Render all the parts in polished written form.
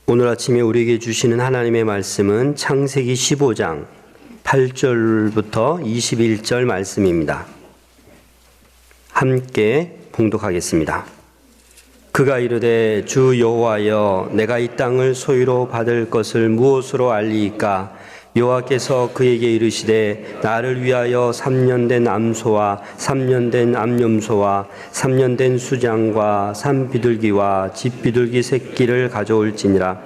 오늘 아침에 우리에게 주시는 하나님의 말씀은 창세기 15장 8절부터 21절 말씀입니다. 함께 봉독하겠습니다. 그가 이르되 주 여호와여 내가 이 땅을 소유로 받을 것을 무엇으로 알리이까? 여호와께서 그에게 이르시되 나를 위하여 3년 된 암소와 3년 된 암염소와 3년 된 수장과 산비둘기와 집비둘기 새끼를 가져올지니라.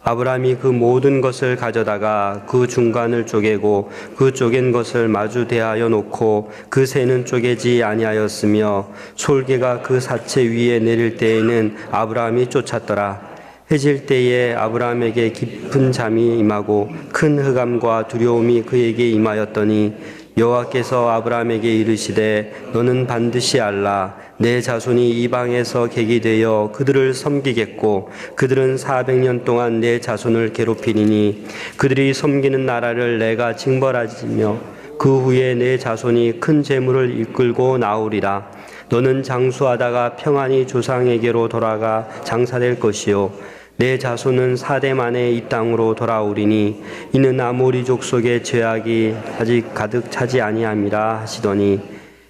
아브라함이 그 모든 것을 가져다가 그 중간을 쪼개고 그 쪼갠 것을 마주 대하여 놓고 그 새는 쪼개지 아니하였으며 솔개가 그 사체 위에 내릴 때에는 아브라함이 쫓았더라. 해질 때에 아브라함에게 깊은 잠이 임하고 큰 흑암과 두려움이 그에게 임하였더니 여호와께서 아브라함에게 이르시되 너는 반드시 알라. 내 자손이 이방에서 객이 되어 그들을 섬기겠고 그들은 400년 동안 내 자손을 괴롭히리니 그들이 섬기는 나라를 내가 징벌하지며 그 후에 내 자손이 큰 재물을 이끌고 나오리라. 너는 장수하다가 평안히 조상에게로 돌아가 장사될 것이요 내 자손은 4대 만에 이 땅으로 돌아오리니 이는 아모리 족속의 죄악이 아직 가득 차지 아니함이라 하시더니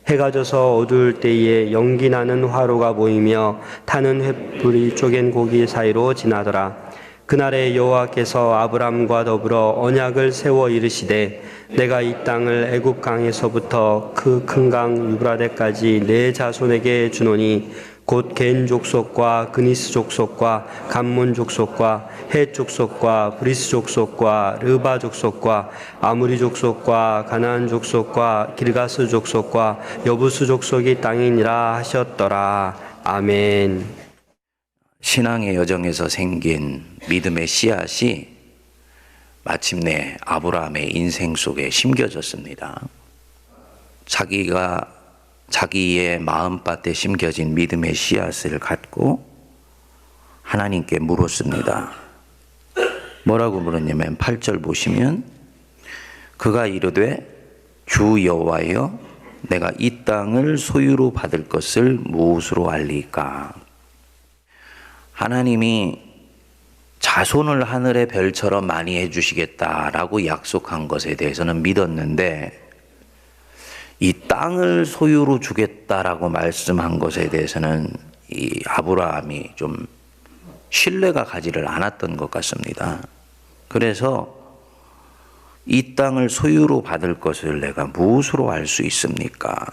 해가 져서 어두울 때에 연기 나는 화로가 보이며 타는 횃불이 쪼갠 고기 사이로 지나더라. 그날에 여호와께서 아브람과 더불어 언약을 세워 이르시되 내가 이 땅을 애굽 강에서부터 그 큰 강 유브라데까지 내 자손에게 주노니 곧 겐 족속과 그니스 족속과 감몬 족속과 헷 족속과 브리스 족속과 르바 족속과 아무리 족속과 가나안 족속과 기르가스 족속과 여부스 족속이 땅이니라 하셨더라. 아멘. 신앙의 여정에서 생긴 믿음의 씨앗이 마침내 아브라함의 인생 속에 심겨졌습니다. 자기의 마음밭에 심겨진 믿음의 씨앗을 갖고 하나님께 물었습니다. 뭐라고 물었냐면 8절 보시면 그가 이르되 주 여호와여 내가 이 땅을 소유로 받을 것을 무엇으로 알리까? 하나님이 자손을 하늘의 별처럼 많이 해주시겠다라고 약속한 것에 대해서는 믿었는데 이 땅을 소유로 주겠다라고 말씀한 것에 대해서는 이 아브라함이 좀 신뢰가 가지를 않았던 것 같습니다. 그래서 이 땅을 소유로 받을 것을 내가 무엇으로 알 수 있습니까?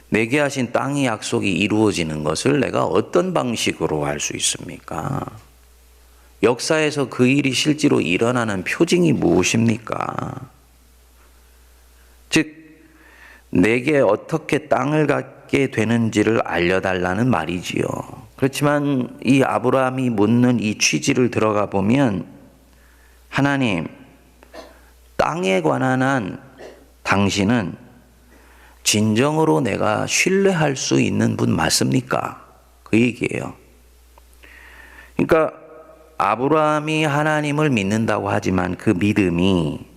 내게 하신 땅의 약속이 이루어지는 것을 내가 어떤 방식으로 알 수 있습니까? 역사에서 그 일이 실제로 일어나는 표징이 무엇입니까? 즉 내게 어떻게 땅을 갖게 되는지를 알려달라는 말이지요. 그렇지만 이 아브라함이 묻는 이 취지를 들어가 보면 하나님, 땅에 관한 한 당신은 진정으로 내가 신뢰할 수 있는 분 맞습니까? 그 얘기예요. 그러니까 아브라함이 하나님을 믿는다고 하지만 그 믿음이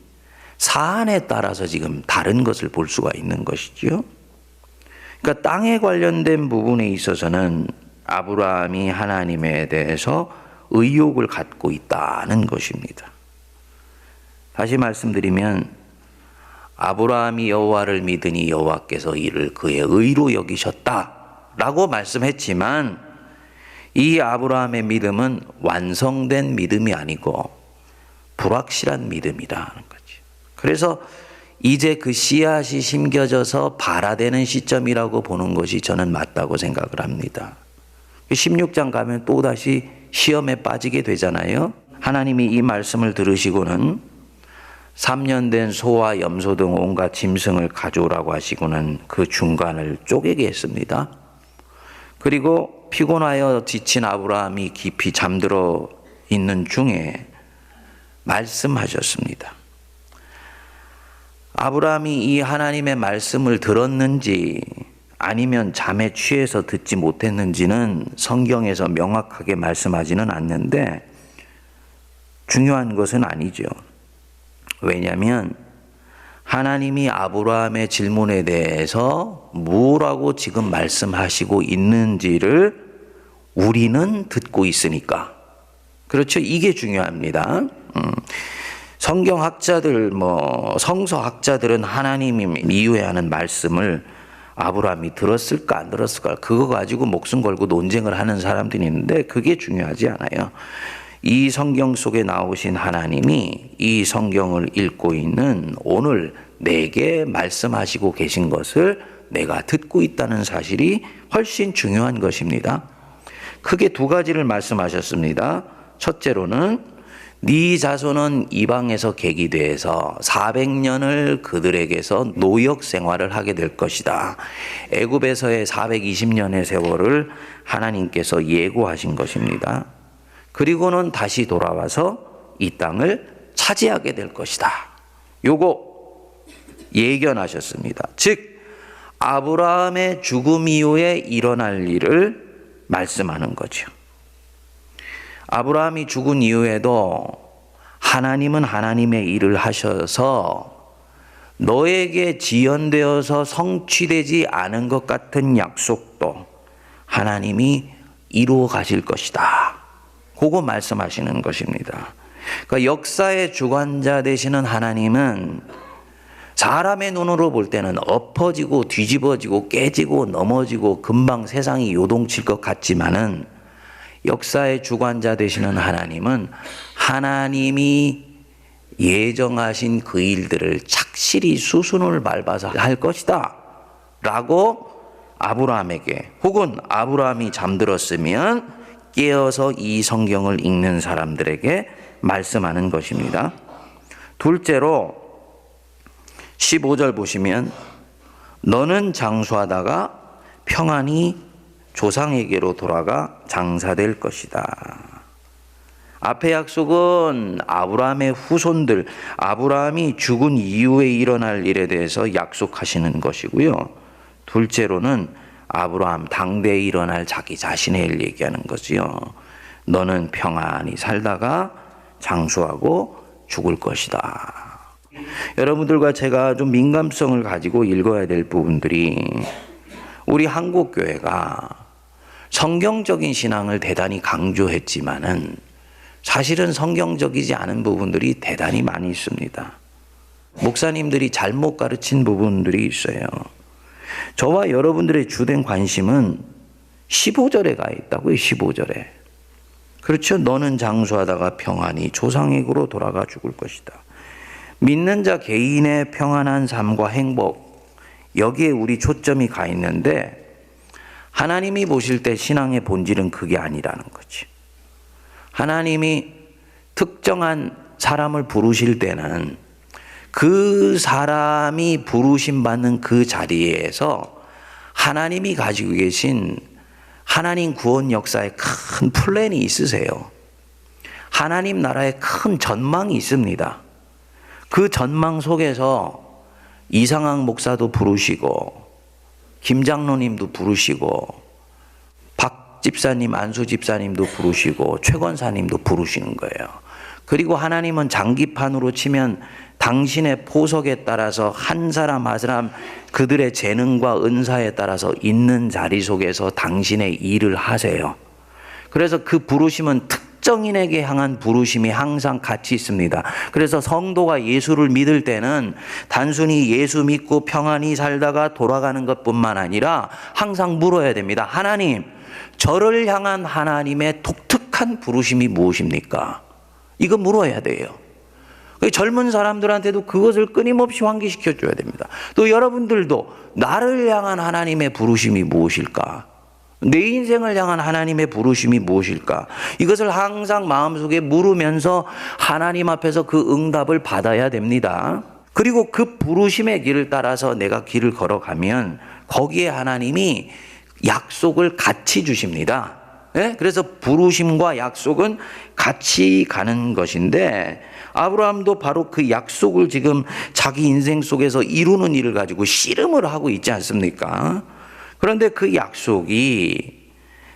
사안에 따라서 지금 다른 것을 볼 수가 있는 것이죠. 그러니까 땅에 관련된 부분에 있어서는 아브라함이 하나님에 대해서 의욕을 갖고 있다는 것입니다. 다시 말씀드리면 아브라함이 여호와를 믿으니 여호와께서 이를 그의 의로 여기셨다라고 말씀했지만 이 아브라함의 믿음은 완성된 믿음이 아니고 불확실한 믿음이라는 거죠. 그래서 이제 그 씨앗이 심겨져서 발화되는 시점이라고 보는 것이 저는 맞다고 생각을 합니다. 16장 가면 또다시 시험에 빠지게 되잖아요. 하나님이 이 말씀을 들으시고는 3년 된 소와 염소 등 온갖 짐승을 가져오라고 하시고는 그 중간을 쪼개게 했습니다. 그리고 피곤하여 지친 아브라함이 깊이 잠들어 있는 중에 말씀하셨습니다. 아브라함이 이 하나님의 말씀을 들었는지 아니면 잠에 취해서 듣지 못했는지는 성경에서 명확하게 말씀하지는 않는데 중요한 것은 아니죠. 왜냐하면 하나님이 아브라함의 질문에 대해서 뭐라고 지금 말씀하시고 있는지를 우리는 듣고 있으니까 그렇죠? 이게 중요합니다. 성경학자들, 성서학자들은 하나님이 이유하는 말씀을 아브라함이 들었을까 안 들었을까 그거 가지고 목숨 걸고 논쟁을 하는 사람들이 있는데 그게 중요하지 않아요. 이 성경 속에 나오신 하나님이 이 성경을 읽고 있는 오늘 내게 말씀하시고 계신 것을 내가 듣고 있다는 사실이 훨씬 중요한 것입니다. 크게 두 가지를 말씀하셨습니다. 첫째로는 네 자손은 이방에서 계기돼서 400년을 그들에게서 노역 생활을 하게 될 것이다. 애굽에서의 420년의 세월을 하나님께서 예고하신 것입니다. 그리고는 다시 돌아와서 이 땅을 차지하게 될 것이다. 요거 예견하셨습니다. 즉 아브라함의 죽음 이후에 일어날 일을 말씀하는 거죠. 아브라함이 죽은 이후에도 하나님은 하나님의 일을 하셔서 너에게 지연되어서 성취되지 않은 것 같은 약속도 하나님이 이루어 가실 것이다. 그거 말씀하시는 것입니다. 그러니까 역사의 주관자 되시는 하나님은 사람의 눈으로 볼 때는 엎어지고 뒤집어지고 깨지고 넘어지고 금방 세상이 요동칠 것 같지만은 역사의 주관자 되시는 하나님은 하나님이 예정하신 그 일들을 착실히 수순을 밟아서 할 것이다 라고 아브라함에게 혹은 아브라함이 잠들었으면 깨어서 이 성경을 읽는 사람들에게 말씀하는 것입니다. 둘째로 15절 보시면 너는 장수하다가 평안히 조상에게로 돌아가 장사될 것이다. 앞의 약속은 아브라함의 후손들, 아브라함이 죽은 이후에 일어날 일에 대해서 약속하시는 것이고요. 둘째로는 아브라함 당대에 일어날 자기 자신의 일 얘기하는 거지요. 너는 평안히 살다가 장수하고 죽을 것이다. 여러분들과 제가 좀 민감성을 가지고 읽어야 될 부분들이 우리 한국교회가 성경적인 신앙을 대단히 강조했지만은 사실은 성경적이지 않은 부분들이 대단히 많이 있습니다. 목사님들이 잘못 가르친 부분들이 있어요. 저와 여러분들의 주된 관심은 15절에 가 있다고요. 15절에. 그렇죠. 너는 장수하다가 평안히 조상에게로 돌아가 죽을 것이다. 믿는 자 개인의 평안한 삶과 행복, 여기에 우리 초점이 가 있는데 하나님이 보실 때 신앙의 본질은 그게 아니라는 거지. 하나님이 특정한 사람을 부르실 때는 그 사람이 부르심 받는 그 자리에서 하나님이 가지고 계신 하나님 구원 역사에 큰 플랜이 있으세요. 하나님 나라에 큰 전망이 있습니다. 그 전망 속에서 이상학 목사도 부르시고 김 장로님도 부르시고 박 집사님, 안수 집사님도 부르시고 최 권사님도 부르시는 거예요. 그리고 하나님은 장기판으로 치면 당신의 포석에 따라서 한 사람 한 사람 그들의 재능과 은사에 따라서 있는 자리 속에서 당신의 일을 하세요. 그래서 그 부르심은 특정인에게 향한 부르심이 항상 같이 있습니다. 그래서 성도가 예수를 믿을 때는 단순히 예수 믿고 평안히 살다가 돌아가는 것뿐만 아니라 항상 물어야 됩니다. 하나님, 저를 향한 하나님의 독특한 부르심이 무엇입니까? 이거 물어야 돼요. 젊은 사람들한테도 그것을 끊임없이 환기시켜 줘야 됩니다. 또 여러분들도 나를 향한 하나님의 부르심이 무엇일까? 내 인생을 향한 하나님의 부르심이 무엇일까? 이것을 항상 마음속에 물으면서 하나님 앞에서 그 응답을 받아야 됩니다. 그리고 그 부르심의 길을 따라서 내가 길을 걸어가면 거기에 하나님이 약속을 같이 주십니다. 네? 그래서 부르심과 약속은 같이 가는 것인데 아브라함도 바로 그 약속을 지금 자기 인생 속에서 이루는 일을 가지고 씨름을 하고 있지 않습니까? 그런데 그 약속이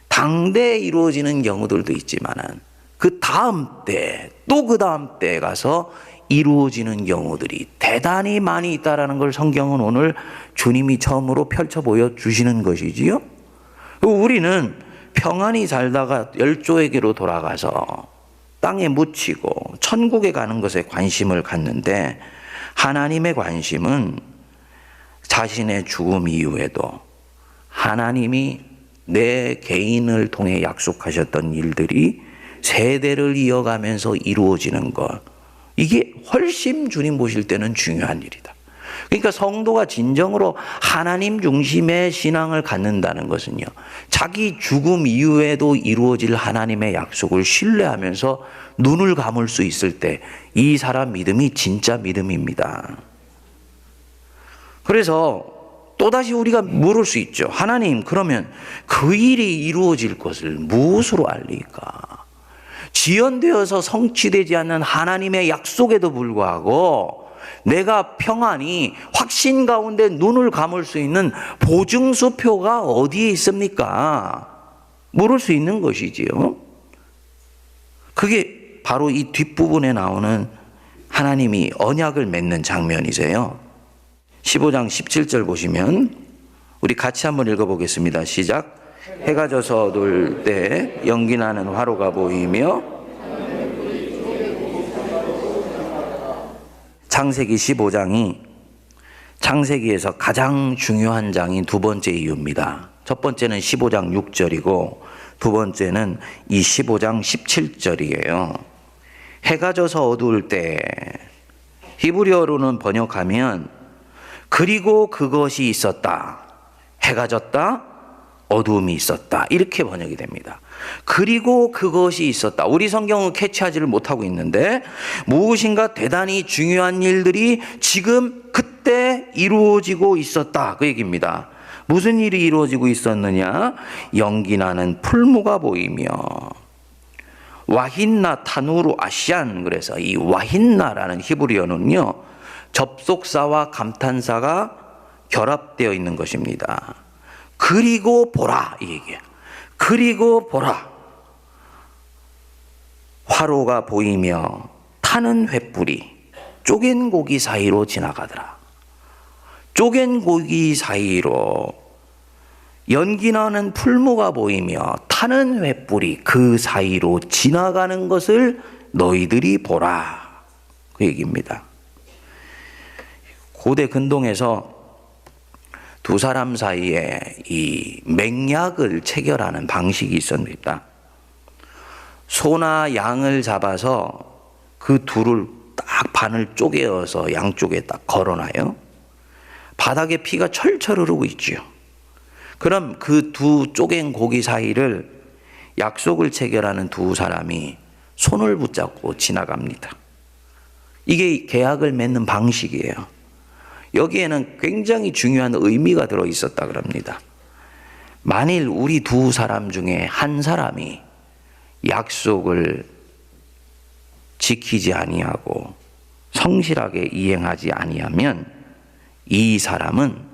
당대에 이루어지는 경우들도 있지만은 그 다음 때, 또 그 다음 때에 가서 이루어지는 경우들이 대단히 많이 있다라는 걸 성경은 오늘 주님이 처음으로 펼쳐 보여주시는 것이지요. 우리는 평안히 살다가 열조에게로 돌아가서 땅에 묻히고 천국에 가는 것에 관심을 갖는데, 하나님의 관심은 자신의 죽음 이후에도 하나님이 내 개인을 통해 약속하셨던 일들이 세대를 이어가면서 이루어지는 것, 이게 훨씬 주님 보실 때는 중요한 일이다. 그러니까 성도가 진정으로 하나님 중심의 신앙을 갖는다는 것은요, 자기 죽음 이후에도 이루어질 하나님의 약속을 신뢰하면서 눈을 감을 수 있을 때 이 사람 믿음이 진짜 믿음입니다. 그래서 또다시 우리가 물을 수 있죠. 하나님, 그러면 그 일이 이루어질 것을 무엇으로 알리까? 지연되어서 성취되지 않는 하나님의 약속에도 불구하고 내가 평안히 확신 가운데 눈을 감을 수 있는 보증수표가 어디에 있습니까? 물을 수 있는 것이지요. 그게 바로 이 뒷부분에 나오는 하나님이 언약을 맺는 장면이세요. 15장 17절 보시면 우리 같이 한번 읽어보겠습니다. 시작. 해가 져서 어두울 때 연기 나는 화로가 보이며, 창세기 15장이 창세기에서 가장 중요한 장인 두 번째 이유입니다. 첫 번째는 15장 6절이고 두 번째는 이 15장 17절이에요. 해가 져서 어두울 때, 히브리어로는 번역하면 그리고 그것이 있었다. 해가 졌다. 어두움이 있었다. 이렇게 번역이 됩니다. 그리고 그것이 있었다. 우리 성경은 캐치하지를 못하고 있는데 무엇인가 대단히 중요한 일들이 지금 그때 이루어지고 있었다. 그 얘기입니다. 무슨 일이 이루어지고 있었느냐? 연기 나는 풀무가 보이며, 와힌나 타누르 아시안. 그래서 이 와힌나라는 히브리어는요, 접속사와 감탄사가 결합되어 있는 것입니다. 그리고 보라, 이 얘기예요. 그리고 보라, 화로가 보이며 타는 횃불이 쪼갠 고기 사이로 지나가더라. 쪼갠 고기 사이로 연기 나는 풀무가 보이며 타는 횃불이 그 사이로 지나가는 것을 너희들이 보라. 그 얘기입니다. 고대 근동에서 두 사람 사이에 이 맹약을 체결하는 방식이 있었습니다. 소나 양을 잡아서 그 둘을 딱 반을 쪼개어서 양쪽에 딱 걸어놔요. 바닥에 피가 철철 흐르고 있죠. 그럼 그 두 쪼갠 고기 사이를 약속을 체결하는 두 사람이 손을 붙잡고 지나갑니다. 이게 계약을 맺는 방식이에요. 여기에는 굉장히 중요한 의미가 들어 있었다 그럽니다. 만일 우리 두 사람 중에 한 사람이 약속을 지키지 아니하고 성실하게 이행하지 아니하면 이 사람은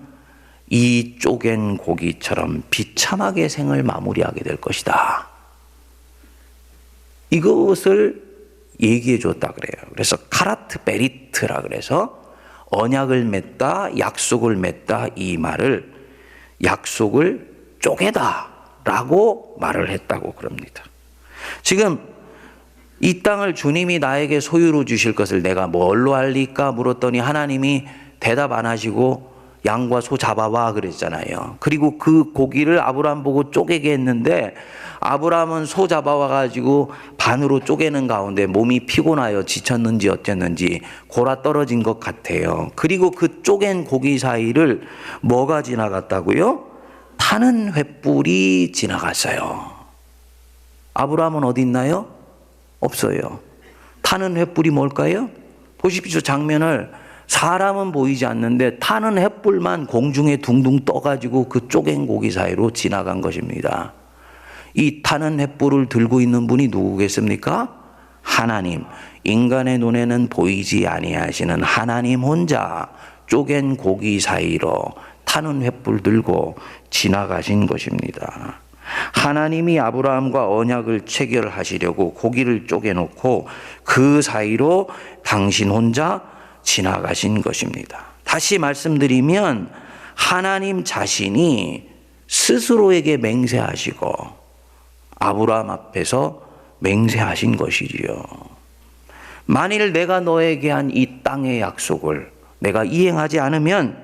이 쪼갠 고기처럼 비참하게 생을 마무리하게 될 것이다. 이것을 얘기해 줬다 그래요. 그래서 카라트 베리트라 그래서 언약을 맺다, 약속을 맺다, 이 말을 약속을 쪼개다 라고 말을 했다고 그럽니다. 지금 이 땅을 주님이 나에게 소유로 주실 것을 내가 뭘로 알리까 물었더니 하나님이 대답 안 하시고 양과 소 잡아와 그랬잖아요. 그리고 그 고기를 아브라함 보고 쪼개게 했는데 아브라함은 소 잡아와 가지고 반으로 쪼개는 가운데 몸이 피곤하여 지쳤는지 어쨌는지 골아 떨어진 것 같아요. 그리고 그 쪼갠 고기 사이를 뭐가 지나갔다고요? 타는 횃불이 지나갔어요. 아브라함은 어디 있나요? 없어요. 타는 횃불이 뭘까요? 보십시오. 장면을. 사람은 보이지 않는데 타는 횃불만 공중에 둥둥 떠가지고 그 쪼갠 고기 사이로 지나간 것입니다. 이 타는 횃불을 들고 있는 분이 누구겠습니까? 하나님. 인간의 눈에는 보이지 아니하시는 하나님 혼자 쪼갠 고기 사이로 타는 횃불 들고 지나가신 것입니다. 하나님이 아브라함과 언약을 체결하시려고 고기를 쪼개놓고 그 사이로 당신 혼자 지나가신 것입니다. 다시 말씀드리면 하나님 자신이 스스로에게 맹세하시고 아브라함 앞에서 맹세하신 것이지요. 만일 내가 너에게 한 이 땅의 약속을 내가 이행하지 않으면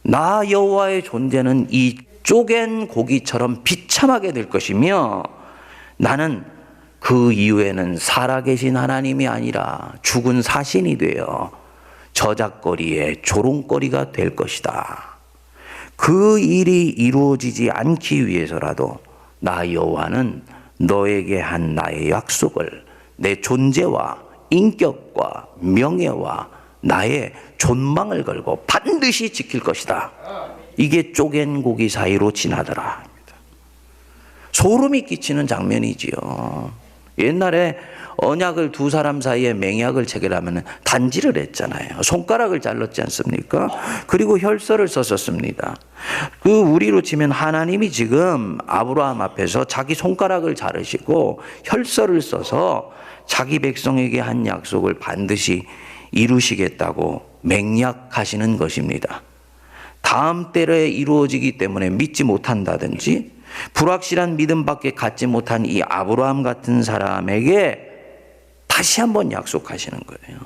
나 여호와의 존재는 이 쪼갠 고기처럼 비참하게 될 것이며 나는 그 이후에는 살아계신 하나님이 아니라 죽은 사신이 되어 저작거리의 조롱거리가 될 것이다. 그 일이 이루어지지 않기 위해서라도 나 여호와는 너에게 한 나의 약속을 내 존재와 인격과 명예와 나의 존망을 걸고 반드시 지킬 것이다. 이게 쪼갠 고기 사이로 지나더라. 소름이 끼치는 장면이지요. 옛날에 언약을 두 사람 사이에 맹약을 체결하면 단지를 했잖아요. 손가락을 잘랐지 않습니까? 그리고 혈서를 썼었습니다. 그 우리로 치면 하나님이 지금 아브라함 앞에서 자기 손가락을 자르시고 혈서를 써서 자기 백성에게 한 약속을 반드시 이루시겠다고 맹약하시는 것입니다. 다음 때에 이루어지기 때문에 믿지 못한다든지 불확실한 믿음밖에 갖지 못한 이 아브라함 같은 사람에게 다시 한번 약속하시는 거예요.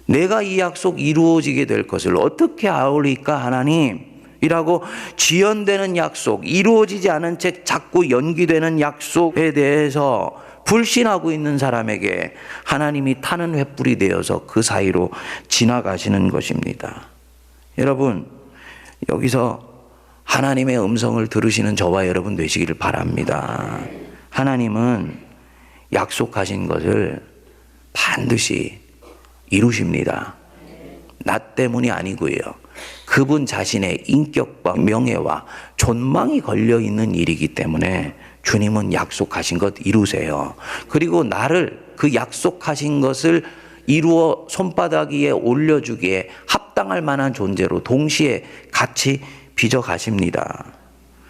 내가 이 약속 이루어지게 될 것을 어떻게 아울리까 하나님? 이라고 지연되는 약속, 이루어지지 않은 채 자꾸 연기되는 약속에 대해서 불신하고 있는 사람에게 하나님이 타는 횃불이 되어서 그 사이로 지나가시는 것입니다. 여러분, 여기서 하나님의 음성을 들으시는 저와 여러분 되시기를 바랍니다. 하나님은 약속하신 것을 반드시 이루십니다. 나 때문이 아니고요. 그분 자신의 인격과 명예와 존망이 걸려 있는 일이기 때문에 주님은 약속하신 것 이루세요. 그리고 나를 그 약속하신 것을 이루어 손바닥 위에 올려주기에 합당할 만한 존재로 동시에 같이 빚어 가십니다.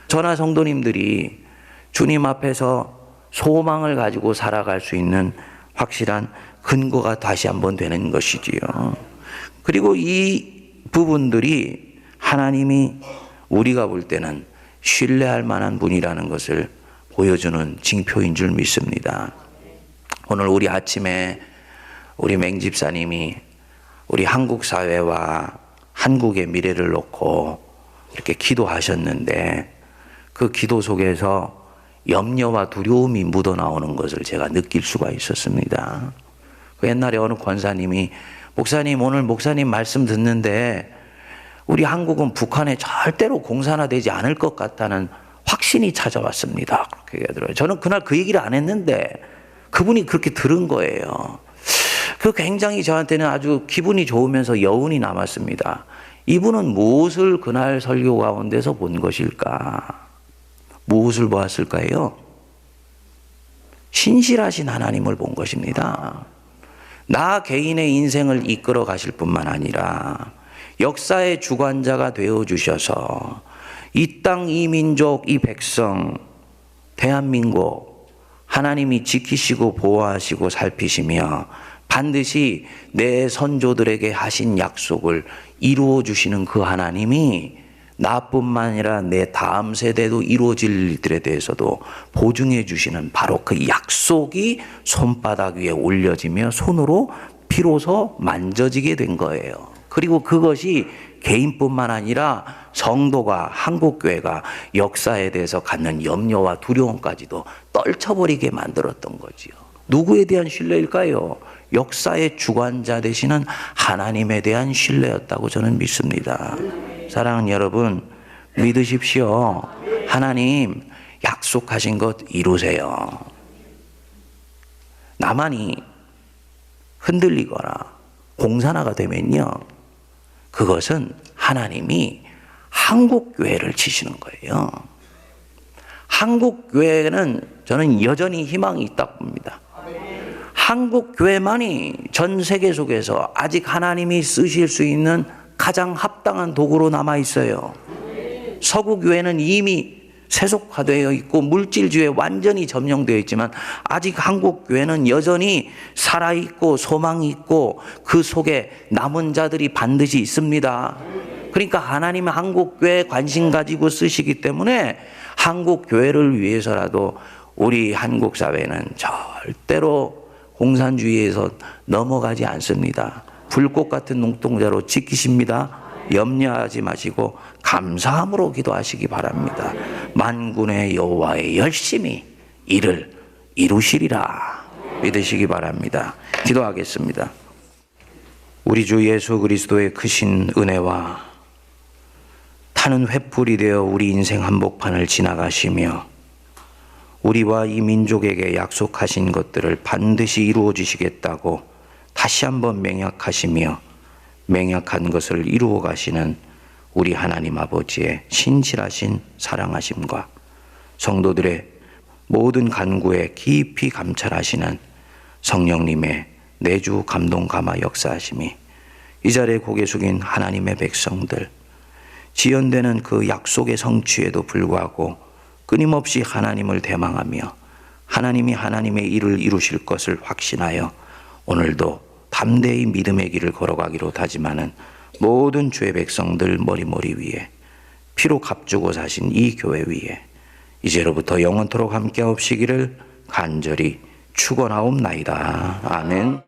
저나 성도님들이 주님 앞에서 소망을 가지고 살아갈 수 있는 확실한 근거가 다시 한번 되는 것이지요. 그리고 이 부분들이 하나님이 우리가 볼 때는 신뢰할 만한 분이라는 것을 보여주는 징표인 줄 믿습니다. 오늘 우리 아침에 우리 맹집사님이 우리 한국 사회와 한국의 미래를 놓고 이렇게 기도하셨는데 그 기도 속에서 염려와 두려움이 묻어나오는 것을 제가 느낄 수가 있었습니다. 그 옛날에 어느 권사님이 목사님 오늘 목사님 말씀 듣는데 우리 한국은 북한에 절대로 공산화되지 않을 것 같다는 확신이 찾아왔습니다. 그렇게 얘기하더라고요. 저는 그날 그 얘기를 안 했는데 그분이 그렇게 들은 거예요. 그 굉장히 저한테는 아주 기분이 좋으면서 여운이 남았습니다. 이분은 무엇을 그날 설교 가운데서 본 것일까? 무엇을 보았을까요? 신실하신 하나님을 본 것입니다. 나 개인의 인생을 이끌어 가실 뿐만 아니라 역사의 주관자가 되어 주셔서 이 땅, 이 민족, 이 백성, 대한민국 하나님이 지키시고 보호하시고 살피시며 반드시 내 선조들에게 하신 약속을 이루어 주시는 그 하나님이 나뿐만 아니라 내 다음 세대도 이루어질 일들에 대해서도 보증해 주시는 바로 그 약속이 손바닥 위에 올려지며 손으로 비로소 만져지게 된 거예요. 그리고 그것이 개인뿐만 아니라 성도가 한국교회가 역사에 대해서 갖는 염려와 두려움까지도 떨쳐버리게 만들었던 거지요. 누구에 대한 신뢰일까요? 역사의 주관자 되시는 하나님에 대한 신뢰였다고 저는 믿습니다. 사랑하는 여러분, 믿으십시오. 하나님 약속하신 것 이루세요. 나만이 흔들리거나 공산화가 되면요, 그것은 하나님이 한국교회를 치시는 거예요. 한국교회는 저는 여전히 희망이 있다고 봅니다. 한국교회만이 전 세계 속에서 아직 하나님이 쓰실 수 있는 가장 합당한 도구로 남아 있어요. 서구교회는 이미 세속화되어 있고 물질주의에 완전히 점령되어 있지만 아직 한국교회는 여전히 살아있고 소망이 있고 그 속에 남은 자들이 반드시 있습니다. 그러니까 하나님은 한국교회에 관심 가지고 쓰시기 때문에 한국교회를 위해서라도 우리 한국 사회는 절대로 공산주의에서 넘어가지 않습니다. 불꽃 같은 눈동자로 지키십니다. 염려하지 마시고 감사함으로 기도하시기 바랍니다. 만군의 여호와의 열심히 이를 이루시리라 믿으시기 바랍니다. 기도하겠습니다. 우리 주 예수 그리스도의 크신 은혜와 타는 횃불이 되어 우리 인생 한복판을 지나가시며 우리와 이 민족에게 약속하신 것들을 반드시 이루어 주시겠다고 다시 한번 맹약하시며 맹약한 것을 이루어 가시는 우리 하나님 아버지의 신실하신 사랑하심과 성도들의 모든 간구에 깊이 감찰하시는 성령님의 내주 감동 감화 역사하심이 이 자리에 고개 숙인 하나님의 백성들, 지연되는 그 약속의 성취에도 불구하고 끊임없이 하나님을 대망하며 하나님이 하나님의 일을 이루실 것을 확신하여 오늘도 담대히 믿음의 길을 걸어가기로 다짐하는 모든 주의 백성들 머리머리 위에 피로 값주고 사신 이 교회 위에 이제로부터 영원토록 함께하옵시기를 간절히 축원하옵나이다. 아멘.